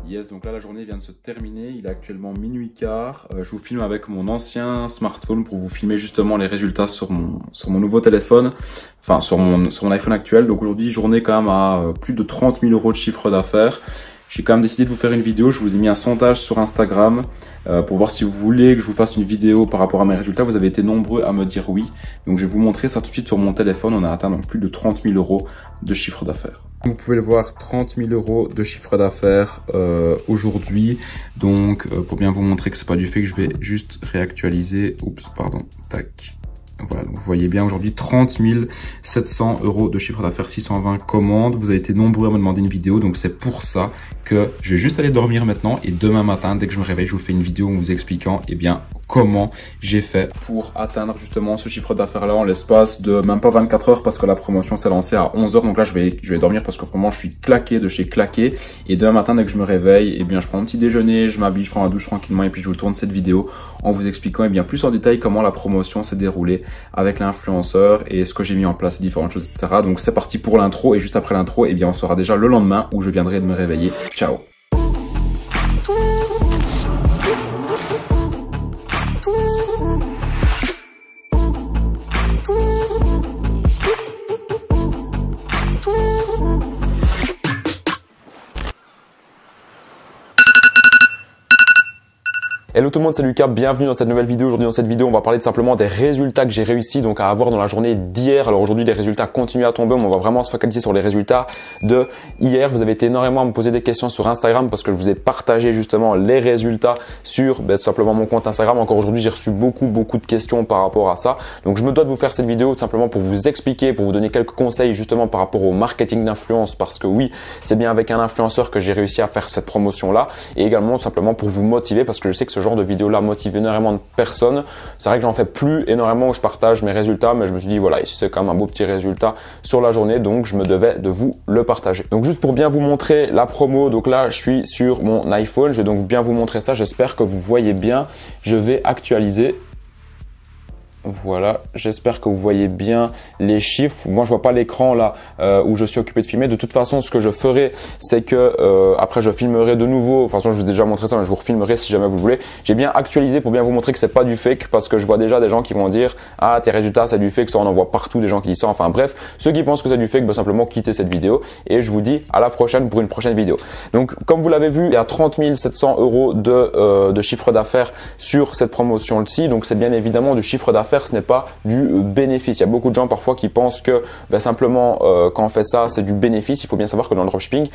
Yes, donc là la journée vient de se terminer, il est actuellement minuit quart. Je vous filme avec mon ancien smartphone pour vous filmer justement les résultats sur mon nouveau téléphone, enfin sur mon iPhone actuel. Donc aujourd'hui, journée quand même à plus de 30 000 € de chiffre d'affaires. J'ai quand même décidé de vous faire une vidéo, je vous ai mis un sondage sur Instagram pour voir si vous voulez que je vous fasse une vidéo par rapport à mes résultats. Vous avez été nombreux à me dire oui, donc je vais vous montrer ça tout de suite sur mon téléphone. On a atteint donc plus de 30 000 € de chiffre d'affaires. Vous pouvez le voir, 30 000 € de chiffre d'affaires aujourd'hui. Donc pour bien vous montrer que c'est pas du fait que je vais juste réactualiser. Oups, pardon, tac. Voilà, donc vous voyez bien aujourd'hui 30 700 € de chiffre d'affaires, 620 commandes. Vous avez été nombreux à me demander une vidéo, donc c'est pour ça que je vais juste aller dormir maintenant. Et demain matin, dès que je me réveille, je vous fais une vidéo en vous expliquant comment j'ai fait pour atteindre justement ce chiffre d'affaires là en l'espace de même pas 24 heures, parce que la promotion s'est lancée à 11 h. Donc là je vais dormir parce que vraiment je suis claqué de chez claqué. Et demain matin, dès que je me réveille, je prends un petit déjeuner, je m'habille, je prends ma douche tranquillement et puis je vous tourne cette vidéo en vous expliquant plus en détail comment la promotion s'est déroulée avec l'influenceur et ce que j'ai mis en place, différentes choses, etc. Donc c'est parti pour l'intro, et juste après l'intro, on sera déjà le lendemain où je viendrai de me réveiller. Ciao. Hello tout le monde, c'est Lucas, bienvenue dans cette nouvelle vidéo. Aujourd'hui dans cette vidéo, on va parler simplement des résultats que j'ai réussi à avoir dans la journée d'hier. Alors aujourd'hui, les résultats continuent à tomber, mais on va vraiment se focaliser sur les résultats de hier. Vous avez été énormément à me poser des questions sur Instagram parce que je vous ai partagé justement les résultats sur simplement mon compte Instagram. Encore aujourd'hui, j'ai reçu beaucoup de questions par rapport à ça. Donc je me dois de vous faire cette vidéo tout simplement pour vous expliquer, pour vous donner quelques conseils justement par rapport au marketing d'influence, parce que oui, c'est bien avec un influenceur que j'ai réussi à faire cette promotion là, et également tout simplement pour vous motiver, parce que je sais que ce genre de vidéo là motive énormément de personnes. C'est vrai que j'en fais plus énormément où je partage mes résultats, mais je me suis dit voilà, c'est quand même un beau petit résultat sur la journée, donc je me devais de vous le partager. Donc juste pour bien vous montrer la promo, donc là je suis sur mon iPhone, je vais donc bien vous montrer ça. J'espère que vous voyez bien. Je vais actualiser. Voilà, j'espère que vous voyez bien les chiffres. Moi, je vois pas l'écran là où je suis occupé de filmer. De toute façon, ce que je ferai, c'est que après, je filmerai de nouveau. De toute façon, je vous ai déjà montré ça, mais je vous refilmerai si jamais vous le voulez. J'ai bien actualisé pour bien vous montrer que c'est pas du fake, parce que je vois déjà des gens qui vont dire ah, tes résultats c'est du fake, ça on en voit partout des gens qui disent ça. Enfin bref, ceux qui pensent que c'est du fake, simplement quittez cette vidéo et je vous dis à la prochaine pour une prochaine vidéo. Donc comme vous l'avez vu, il y a 30 700 € de chiffre d'affaires sur cette promotion-ci. Donc c'est bien évidemment du chiffre d'affaires, ce n'est pas du bénéfice. Il y a beaucoup de gens parfois qui pensent que simplement quand on fait ça, c'est du bénéfice. Il faut bien savoir que dans le dropshipping,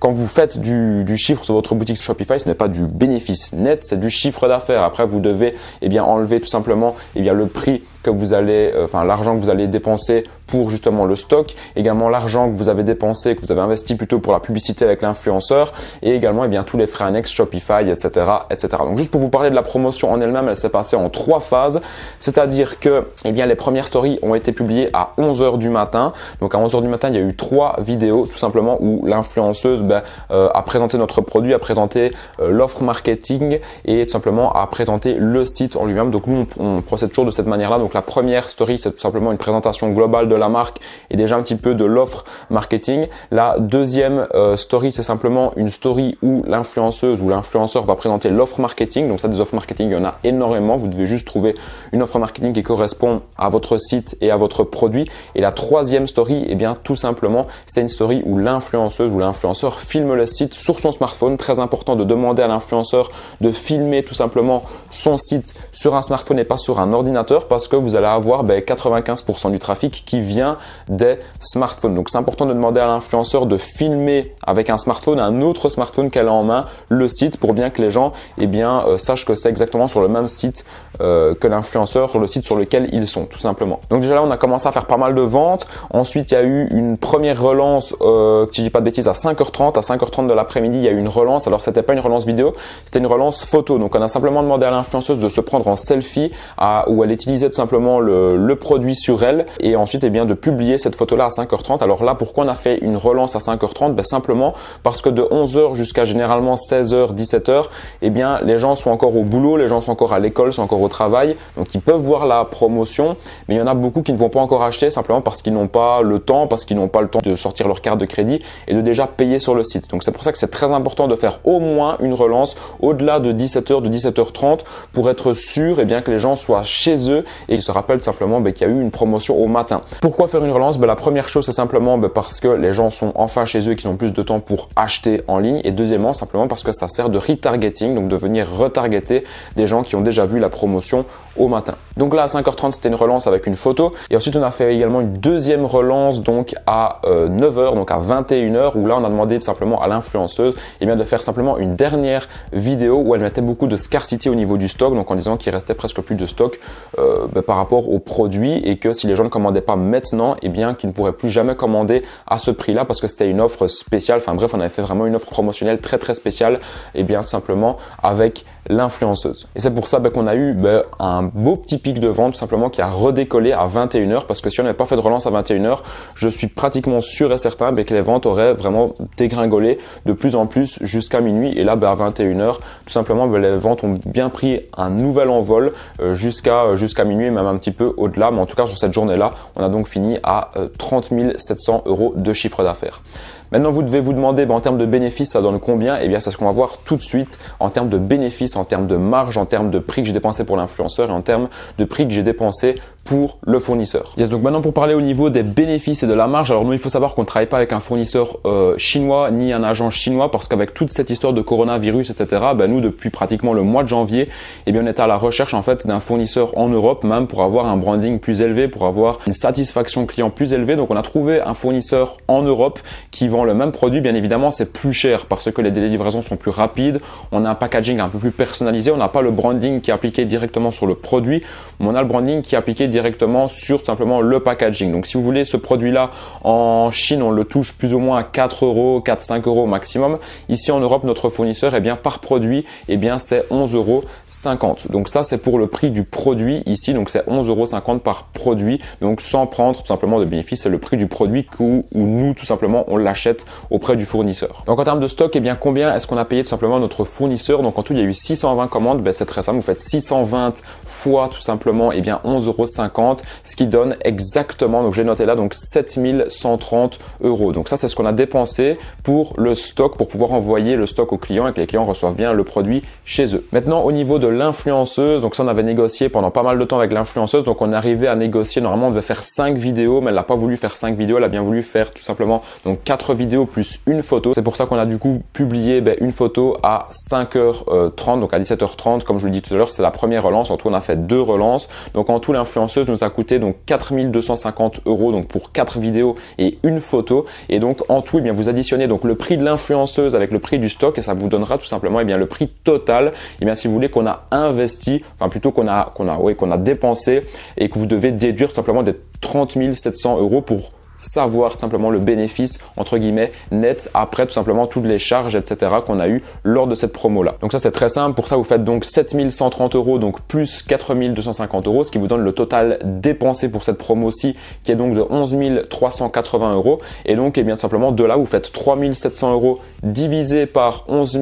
quand vous faites du chiffre sur votre boutique Shopify, ce n'est pas du bénéfice net, c'est du chiffre d'affaires. Après, vous devez enlever tout simplement le prix que vous allez, l'argent que vous allez dépenser pour justement le stock, également l'argent que vous avez dépensé, que vous avez investi plutôt pour la publicité avec l'influenceur, et également tous les frais annexes Shopify, etc., etc. Donc juste pour vous parler de la promotion en elle-même, elle s'est passée en 3 phases, c'est-à-dire que les premières stories ont été publiées à 11 h du matin. Donc à 11 h du matin, il y a eu 3 vidéos tout simplement où l'influenceuse a présenté notre produit, a présenté l'offre marketing et tout simplement a présenté le site en lui-même. Donc nous, on procède toujours de cette manière-là. Donc la première story, c'est tout simplement une présentation globale de la marque et déjà un petit peu de l'offre marketing. La deuxième story, c'est simplement une story où l'influenceuse ou l'influenceur va présenter l'offre marketing. Donc ça, des offres marketing, il y en a énormément. Vous devez juste trouver une offre marketing qui correspond à votre site et à votre produit. Et la troisième story, tout simplement, c'est une story où l'influenceuse ou l'influenceur filme le site sur son smartphone. Très important de demander à l'influenceur de filmer tout simplement son site sur un smartphone et pas sur un ordinateur, parce que vous allez avoir 95% du trafic qui vient des smartphones. Donc c'est important de demander à l'influenceur de filmer avec un smartphone, un autre smartphone qu'elle a en main, le site, pour bien que les gens sachent que c'est exactement sur le même site que l'influenceur, sur le site sur lequel ils sont, tout simplement. Donc déjà là, on a commencé à faire pas mal de ventes. Ensuite, il y a eu une première relance, si je dis pas de bêtises, à 5h30. À 5h30 de l'après-midi, il y a eu une relance. Alors c'était pas une relance vidéo, c'était une relance photo. Donc on a simplement demandé à l'influenceuse de se prendre en selfie où elle utilisait tout simplement le produit sur elle. Et ensuite, bien de publier cette photo-là à 5h30. Alors là, pourquoi on a fait une relance à 5h30? Simplement parce que de 11h jusqu'à généralement 16h, 17h, eh bien, les gens sont encore au boulot, les gens sont encore à l'école, sont encore au travail. Donc, ils peuvent voir la promotion, mais il y en a beaucoup qui ne vont pas encore acheter simplement parce qu'ils n'ont pas le temps, de sortir leur carte de crédit et de déjà payer sur le site. Donc, c'est pour ça que c'est très important de faire au moins une relance au-delà de 17h, de 17h30 pour être sûr eh bien, que les gens soient chez eux et qu'ils se rappellent simplement qu'il y a eu une promotion au matin. Pourquoi faire une relance? La première chose, c'est simplement parce que les gens sont enfin chez eux et qu'ils ont plus de temps pour acheter en ligne. Et deuxièmement, simplement parce que ça sert de retargeting, donc de venir retargeter des gens qui ont déjà vu la promotion au matin. Donc là, à 5h30, c'était une relance avec une photo. Et ensuite, on a fait également une deuxième relance donc à 9h, donc à 21h, où là, on a demandé tout simplement à l'influenceuse de faire simplement une dernière vidéo où elle mettait beaucoup de scarcity au niveau du stock, donc en disant qu'il restait presque plus de stock par rapport aux produits et que si les gens ne commandaient pas maintenant, eh bien qu'ils ne pourraient plus jamais commander à ce prix-là parce que c'était une offre spéciale. Enfin bref, on avait fait vraiment une offre promotionnelle très très spéciale, et bien tout simplement avec l'influenceuse. Et c'est pour ça qu'on a eu un beau petit pic de vente tout simplement qui a redécollé à 21h, parce que si on n'avait pas fait de relance à 21h, je suis pratiquement sûr et certain que les ventes auraient vraiment dégringolé de plus en plus jusqu'à minuit. Et là, à 21h, tout simplement, les ventes ont bien pris un nouvel envol jusqu'à minuit, même un petit peu au-delà. Mais en tout cas, sur cette journée-là, on a donc fini à 30 700 € de chiffre d'affaires. Maintenant, vous devez vous demander en termes de bénéfices, ça donne combien? Eh bien, c'est ce qu'on va voir tout de suite en termes de bénéfices, en termes de marge, en termes de prix que j'ai dépensé pour l'influenceur et en termes de prix que j'ai dépensé pour le fournisseur. Yes, donc maintenant, pour parler au niveau des bénéfices et de la marge, alors nous, il faut savoir qu'on ne travaille pas avec un fournisseur chinois ni un agent chinois parce qu'avec toute cette histoire de coronavirus, etc., nous, depuis pratiquement le mois de janvier, eh bien, on était à la recherche en fait d'un fournisseur en Europe, même pour avoir un branding plus élevé, pour avoir une satisfaction client plus élevée. Donc, on a trouvé un fournisseur en Europe qui vend le même produit. Bien évidemment, c'est plus cher parce que les délais de livraison sont plus rapides. On a un packaging un peu plus personnalisé. On n'a pas le branding qui est appliqué directement sur le produit, mais on a le branding qui est appliqué directement sur simplement le packaging. Donc, si vous voulez ce produit-là en Chine, on le touche plus ou moins à 4 €, 4-5 € maximum. Ici en Europe, notre fournisseur, par produit, c'est 11,50 €. Donc ça, c'est pour le prix du produit ici. Donc c'est 11,50 € par produit. Donc sans prendre tout simplement de bénéfice, c'est le prix du produit où nous, tout simplement, on l'achète auprès du fournisseur. Donc en termes de stock, combien est-ce qu'on a payé tout simplement notre fournisseur? Donc en tout, il y a eu 620 commandes. C'est très simple. Vous faites 620 fois tout simplement 11,50 €, ce qui donne exactement, donc je l'ai noté là, donc 7130 €. Donc ça, c'est ce qu'on a dépensé pour le stock, pour pouvoir envoyer le stock aux clients et que les clients reçoivent bien le produit chez eux. Maintenant, au niveau de l'influenceuse, donc ça, on avait négocié pendant pas mal de temps avec l'influenceuse. Donc on est arrivé à négocier. Normalement, on devait faire 5 vidéos, mais elle n'a pas voulu faire 5 vidéos. Elle a bien voulu faire tout simplement donc 4 vidéos plus une photo. C'est pour ça qu'on a du coup publié une photo à 5h30, donc à 17h30. Comme je vous l'ai dit tout à l'heure, c'est la première relance. En tout, on a fait 2 relances. Donc en tout, l'influenceuse nous a coûté donc 4250 € donc pour 4 vidéos et une photo. Et donc en tout, vous additionnez donc le prix de l'influenceuse avec le prix du stock et ça vous donnera tout simplement le prix total. Si vous voulez qu'on a investi, enfin plutôt qu'on a dépensé et que vous devez déduire tout simplement des 30 700 € pour savoir simplement le bénéfice entre guillemets net après tout simplement toutes les charges etc qu'on a eu lors de cette promo là. Donc ça c'est très simple. Pour ça vous faites donc 7130 € donc plus 4250 €, ce qui vous donne le total dépensé pour cette promo-ci qui est donc de 11 380 €. Et donc tout simplement de là vous faites 3700 € divisé par 11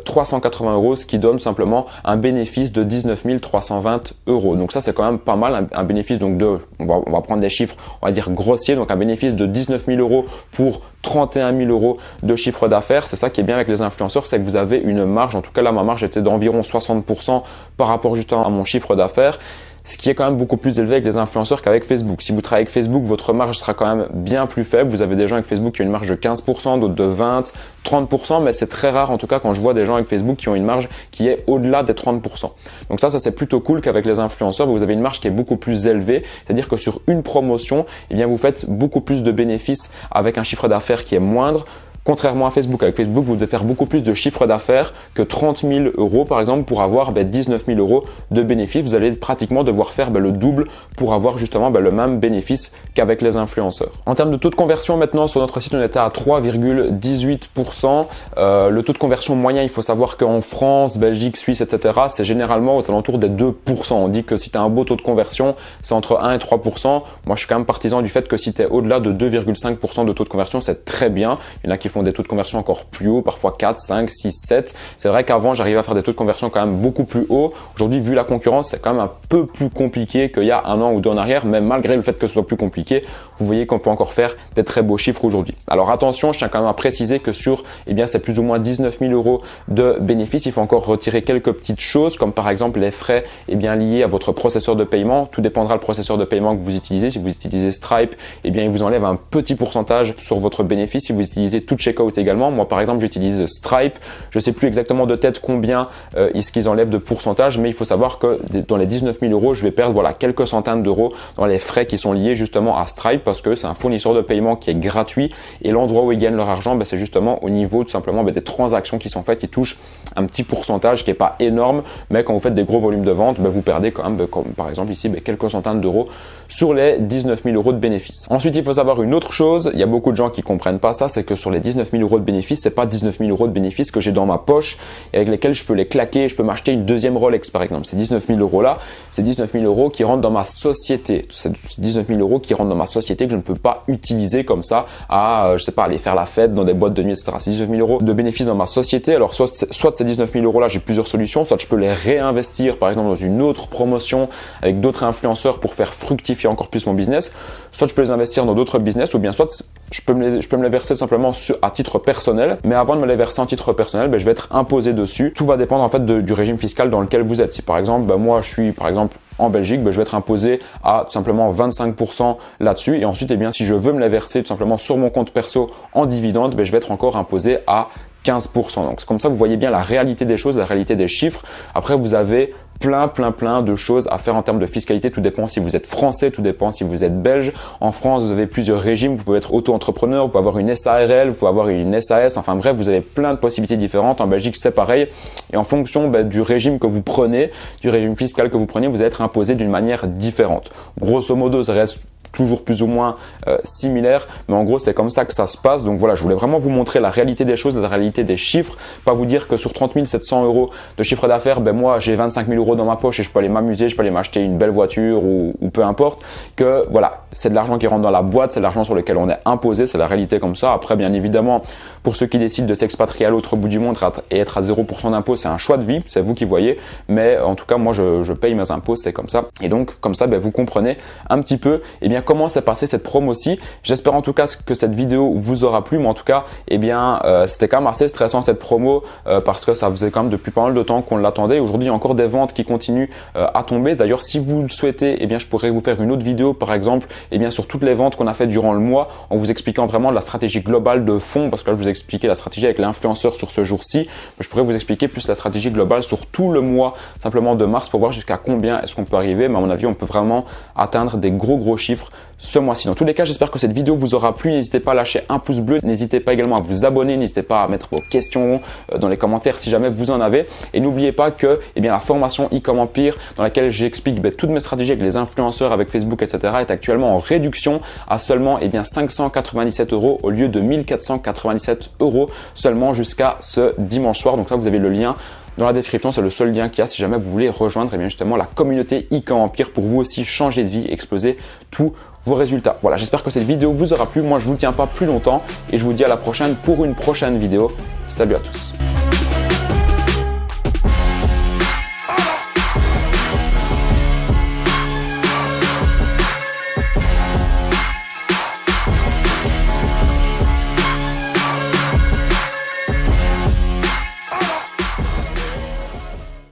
380 €, ce qui donne tout simplement un bénéfice de 19 320 €. Donc ça c'est quand même pas mal, un bénéfice donc de, on va prendre des chiffres on va dire grossiers, donc un bénéfice de 19 000 € pour 31 000 € de chiffre d'affaires. C'est ça qui est bien avec les influenceurs, c'est que vous avez une marge. En tout cas là ma marge était d'environ 60% par rapport justement à mon chiffre d'affaires, ce qui est quand même beaucoup plus élevé avec les influenceurs qu'avec Facebook. Si vous travaillez avec Facebook, votre marge sera quand même bien plus faible. Vous avez des gens avec Facebook qui ont une marge de 15%, d'autres de 20, 30%, mais c'est très rare en tout cas quand je vois des gens avec Facebook qui ont une marge qui est au-delà des 30%. Donc ça c'est plutôt cool qu'avec les influenceurs, vous avez une marge qui est beaucoup plus élevée. C'est-à-dire que sur une promotion, vous faites beaucoup plus de bénéfices avec un chiffre d'affaires qui est moindre. Contrairement à Facebook, avec Facebook, vous devez faire beaucoup plus de chiffre d'affaires que 30 000 euros par exemple pour avoir 19 000 euros de bénéfices. Vous allez pratiquement devoir faire le double pour avoir justement le même bénéfice qu'avec les influenceurs. En termes de taux de conversion, maintenant sur notre site, on était à 3,18%. Le taux de conversion moyen, il faut savoir qu'en France, Belgique, Suisse, etc., c'est généralement aux alentours des 2%. On dit que si tu as un beau taux de conversion, c'est entre 1 et 3%. Moi, je suis quand même partisan du fait que si tu es au-delà de 2,5% de taux de conversion, c'est très bien. Il y en a qui font des taux de conversion encore plus hauts, parfois 4, 5, 6, 7. C'est vrai qu'avant, j'arrivais à faire des taux de conversion quand même beaucoup plus hauts. Aujourd'hui, vu la concurrence, c'est quand même un peu plus compliqué qu'il y a un an ou deux en arrière. Mais malgré le fait que ce soit plus compliqué, vous voyez qu'on peut encore faire des très beaux chiffres aujourd'hui. Alors attention, je tiens quand même à préciser que sur, c'est plus ou moins 19 000 euros de bénéfices. Il faut encore retirer quelques petites choses, comme par exemple les frais liés à votre processeur de paiement. Tout dépendra du processeur de paiement que vous utilisez. Si vous utilisez Stripe, il vous enlève un petit pourcentage sur votre bénéfice. Si vous utilisez tout checkout également, moi par exemple j'utilise Stripe, je sais plus exactement de tête combien est-ce qu'ils enlèvent de pourcentage, mais il faut savoir que dans les 19 000 euros, je vais perdre quelques centaines d'euros dans les frais qui sont liés justement à Stripe, parce que c'est un fournisseur de paiement qui est gratuit et l'endroit où ils gagnent leur argent, c'est justement au niveau tout simplement des transactions qui sont faites, qui touchent un petit pourcentage qui est pas énorme, mais quand vous faites des gros volumes de vente, vous perdez quand même, comme par exemple ici, quelques centaines d'euros sur les 19 000 euros de bénéfices. Ensuite, il faut savoir une autre chose, il y a beaucoup de gens qui comprennent pas ça, c'est que sur les 19 000 euros de bénéfices, c'est pas 19 000 euros de bénéfices que j'ai dans ma poche et avec lesquels je peux les claquer, je peux m'acheter une deuxième Rolex par exemple. Ces 19 000 euros là, c'est 19 000 euros qui rentrent dans ma société. C'est 19 000 euros qui rentrent dans ma société que je ne peux pas utiliser comme ça à, aller faire la fête dans des boîtes de nuit, etc. C'est 19 000 euros de bénéfices dans ma société. Alors soit ces 19 000 euros là, j'ai plusieurs solutions, soit je peux les réinvestir par exemple dans une autre promotion avec d'autres influenceurs pour faire fructifier encore plus mon business, soit je peux les investir dans d'autres business, ou bien soit je peux me les verser tout simplement à titre personnel. Mais avant de me les verser en titre personnel, je vais être imposé dessus. Tout va dépendre en fait du régime fiscal dans lequel vous êtes. Si par exemple moi je suis par exemple en Belgique, je vais être imposé à tout simplement 25% là-dessus, et ensuite si je veux me les verser tout simplement sur mon compte perso en dividende, je vais être encore imposé à 15%. Donc c'est comme ça, vous voyez bien la réalité des choses, la réalité des chiffres. Après, vous avez plein de choses à faire en termes de fiscalité. Tout dépend si vous êtes français, tout dépend si vous êtes belge. En France, vous avez plusieurs régimes. Vous pouvez être auto-entrepreneur, vous pouvez avoir une SARL, vous pouvez avoir une SAS. Enfin bref, vous avez plein de possibilités différentes. En Belgique, c'est pareil. Et en fonction du régime que vous prenez, du régime fiscal que vous prenez, vous allez être imposé d'une manière différente. Grosso modo, ça reste toujours plus ou moins similaire, mais en gros c'est comme ça que ça se passe. Donc voilà, je voulais vraiment vous montrer la réalité des choses, la réalité des chiffres, pas vous dire que sur 30 700 euros de chiffre d'affaires, moi j'ai 25 000 euros dans ma poche et je peux aller m'amuser, je peux aller m'acheter une belle voiture ou peu importe, que voilà, c'est de l'argent qui rentre dans la boîte, c'est de l'argent sur lequel on est imposé, c'est la réalité comme ça. Après bien évidemment, pour ceux qui décident de s'expatrier à l'autre bout du monde et être à 0% d'impôt, c'est un choix de vie, c'est vous qui voyez, mais en tout cas moi je paye mes impôts, c'est comme ça. Et donc comme ça vous comprenez un petit peu comment s'est passée cette promo-ci. J'espère en tout cas que cette vidéo vous aura plu, mais en tout cas c'était quand même assez stressant cette promo parce que ça faisait quand même depuis pas mal de temps qu'on l'attendait. Aujourd'hui il y a encore des ventes qui continuent à tomber. D'ailleurs si vous le souhaitez, je pourrais vous faire une autre vidéo par exemple sur toutes les ventes qu'on a fait durant le mois en vous expliquant vraiment la stratégie globale de fond, parce que là je vous ai expliqué la stratégie avec l'influenceur sur ce jour-ci. Je pourrais vous expliquer plus la stratégie globale sur tout le mois simplement de mars pour voir jusqu'à combien est-ce qu'on peut arriver, mais à mon avis on peut vraiment atteindre des gros chiffres ce mois-ci. Dans tous les cas, j'espère que cette vidéo vous aura plu. N'hésitez pas à lâcher un pouce bleu, n'hésitez pas également à vous abonner, n'hésitez pas à mettre vos questions dans les commentaires si jamais vous en avez, et n'oubliez pas que la formation e-com Empire dans laquelle j'explique toutes mes stratégies avec les influenceurs, avec Facebook, etc. est actuellement en réduction à seulement 597 euros au lieu de 1497 euros seulement jusqu'à ce dimanche soir. Donc ça, vous avez le lien dans la description, c'est le seul lien qu'il y a si jamais vous voulez rejoindre justement la communauté e-com Empire pour vous aussi changer de vie, exploser tous vos résultats. Voilà, j'espère que cette vidéo vous aura plu. Moi, je ne vous tiens pas plus longtemps et je vous dis à la prochaine pour une prochaine vidéo. Salut à tous.